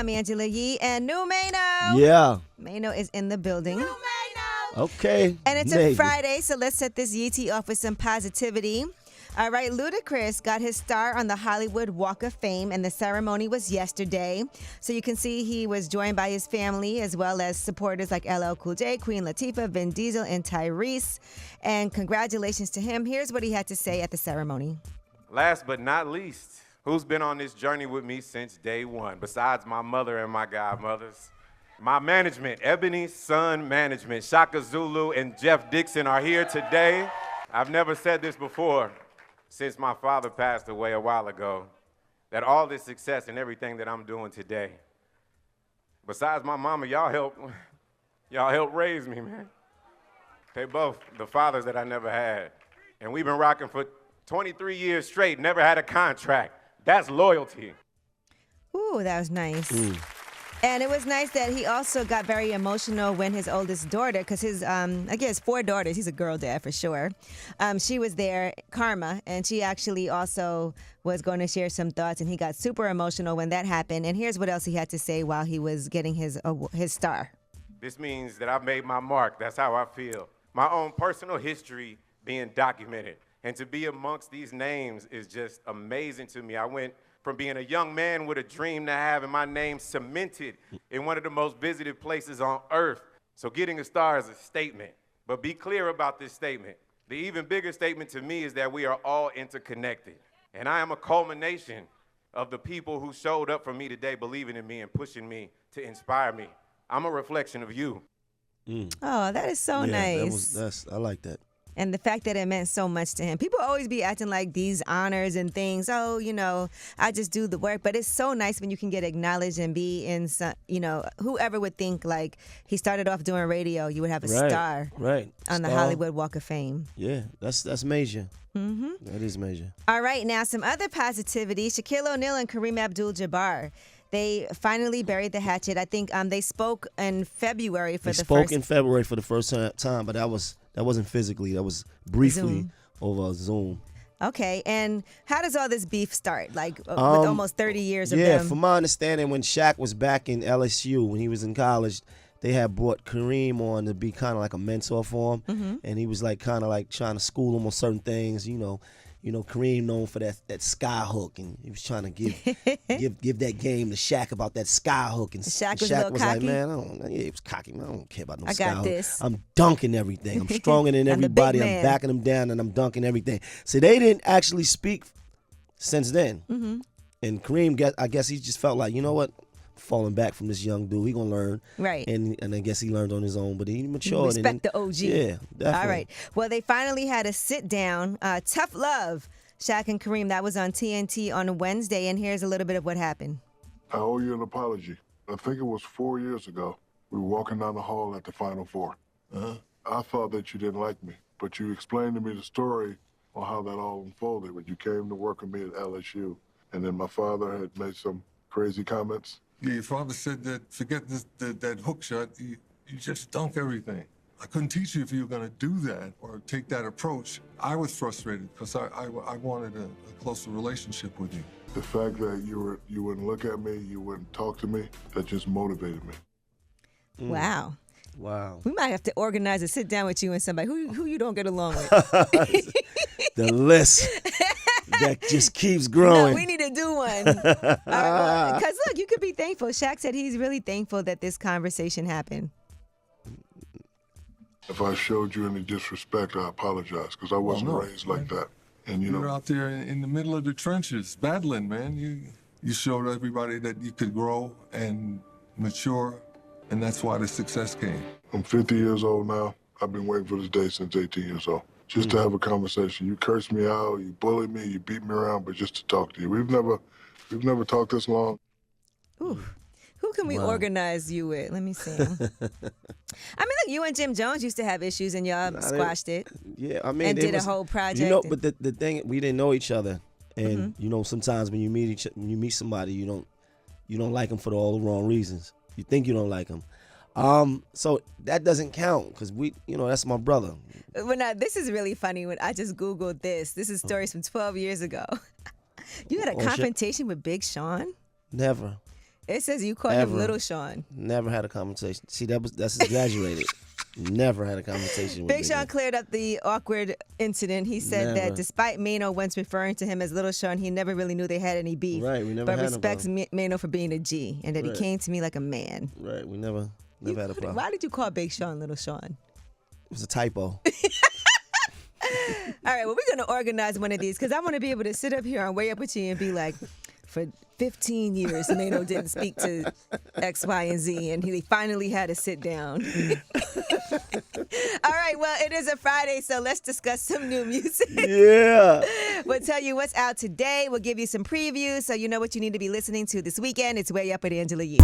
I'm Angela Yee, and New Mano. Yeah. Mano is in the building. New Mano. Okay. And it's Maybe. a Friday, so let's set this Yee tea off with some positivity. All right, Ludacris got his star on the Hollywood Walk of Fame, and the ceremony was yesterday. So you can see he was joined by his family as well as supporters like LL Cool J, Queen Latifah, Vin Diesel, and Tyrese. And congratulations to him. Here's what he had to say at the ceremony. Last but not least, who's been on this journey with me since day one, besides my mother and my godmothers? My management, Ebony Sun Management, Shaka Zulu and Jeff Dixon are here today. I've never said this before, since my father passed away a while ago, that all this success and everything that I'm doing today, besides my mama, y'all helped raise me, man. They both the fathers that I never had. And we've been rocking for 23 years straight, never had a contract. That's loyalty. Ooh, that was nice. And it was nice that he also got very emotional when his oldest daughter, because his, I guess 4 daughters, he's a girl dad for sure. She was there, Karma, and she actually also was going to share some thoughts, and he got super emotional when that happened. And here's what else he had to say while he was getting his star. This means that I've made my mark. That's how I feel. My own personal history being documented. And to be amongst these names is just amazing to me. I went from being a young man with a dream to having my name cemented in one of the most visited places on earth. So getting a star is a statement. But be clear about this statement. The even bigger statement to me is that we are all interconnected. And I am a culmination of the people who showed up for me today, believing in me and pushing me to inspire me. I'm a reflection of you. Oh, that is so nice. I like that. And the fact that it meant so much to him. People always be acting like these honors and things, oh, you know, I just do the work. But it's so nice when you can get acknowledged and be in some, you know, whoever would think like he started off doing radio, you would have a star on the Hollywood Walk of Fame. Yeah, that's major. That is major. All right, now some other positivity. Shaquille O'Neal and Kareem Abdul-Jabbar. They finally buried the hatchet. I think they spoke in February for the first. They spoke in February for the first time, but that wasn't physically. That was briefly over Zoom. Okay, and how does all this beef start? Like with almost 30 years of them. Yeah, from my understanding, when Shaq was back in LSU, when he was in college, they had brought Kareem on to be kind of like a mentor for him, and he was like kind of like trying to school him on certain things, you know. Kareem known for that sky hook, and he was trying to give that game to Shaq about that sky hook, and Shaq was cocky. like, man, he was cocky, man, I don't care about no I sky got hook. this. I'm dunking everything. I'm stronger than I'm the big everybody. man. I'm backing them down, and I'm dunking everything. So they didn't actually speak since then. And Kareem, I guess he just felt like, you know what? Falling back from this young dude, he gonna learn, right? And I guess he learned on his own, but he matured. Respect the OG. Yeah, definitely. All right. Well, they finally had a sit down. Tough love, Shaq and Kareem. That was on TNT on Wednesday, and here's a little bit of what happened. I owe you an apology. I think it was 4 years ago. We were walking down the hall at the Final Four. I thought that you didn't like me, but you explained to me the story on how that all unfolded when you came to work with me at LSU, and then my father had made some crazy comments. Yeah, your father said that forget that hook shot, you just dunk everything. I couldn't teach you if you were going to do that or take that approach. I was frustrated because I wanted a closer relationship with you. The fact that you wouldn't look at me, you wouldn't talk to me, that just motivated me. Wow. We might have to organize a sit down with you and somebody who you don't get along with. The list that just keeps growing. No, we need to do one. Because look, you could be thankful. Shaq said he's really thankful that this conversation happened. If I showed you any disrespect, I apologize, because I wasn't raised like that. And you were out there in the middle of the trenches, battling, man. You showed everybody that you could grow and mature, and that's why the success came. I'm 50 years old now. I've been waiting for this day since 18 years old. Just to have a conversation. You cursed me out, you bullied me, you beat me around, but just to talk to you. We've never talked this long. Ooh. Who can we organize you with? Let me see. I mean, look, you and Jim Jones used to have issues, and y'all squashed it. Yeah, I mean, and did a whole project. You know, but the thing, we didn't know each other, and you know, sometimes when you meet somebody, you don't like them for all the wrong reasons. You think you don't like them. So that doesn't count because that's my brother. Well, now, this is really funny. When I just Googled this. This is stories from 12 years ago. You had a confrontation with Big Sean? Never. It says you called him Ever. Little Sean. Never had a conversation. See, that's exaggerated. Never had a conversation with Big Sean cleared up the awkward incident. He said that Never. despite Mano once referring to him as Little Sean, he never really knew they had any beef. Right, we never but had respects no Mano for being a G and that Right. he came to me like a man. Right, we never had a problem. Why did you call Big Sean Little Sean? It was a typo. All right, well, we're going to organize one of these because I want to be able to sit up here on Way Up With You and be like, for 15 years, Mano didn't speak to X, Y, and Z, and he finally had to sit down. All right, well, it is a Friday, so let's discuss some new music. Yeah. We'll tell you what's out today. We'll give you some previews so you know what you need to be listening to this weekend. It's Way Up with Angela Yee.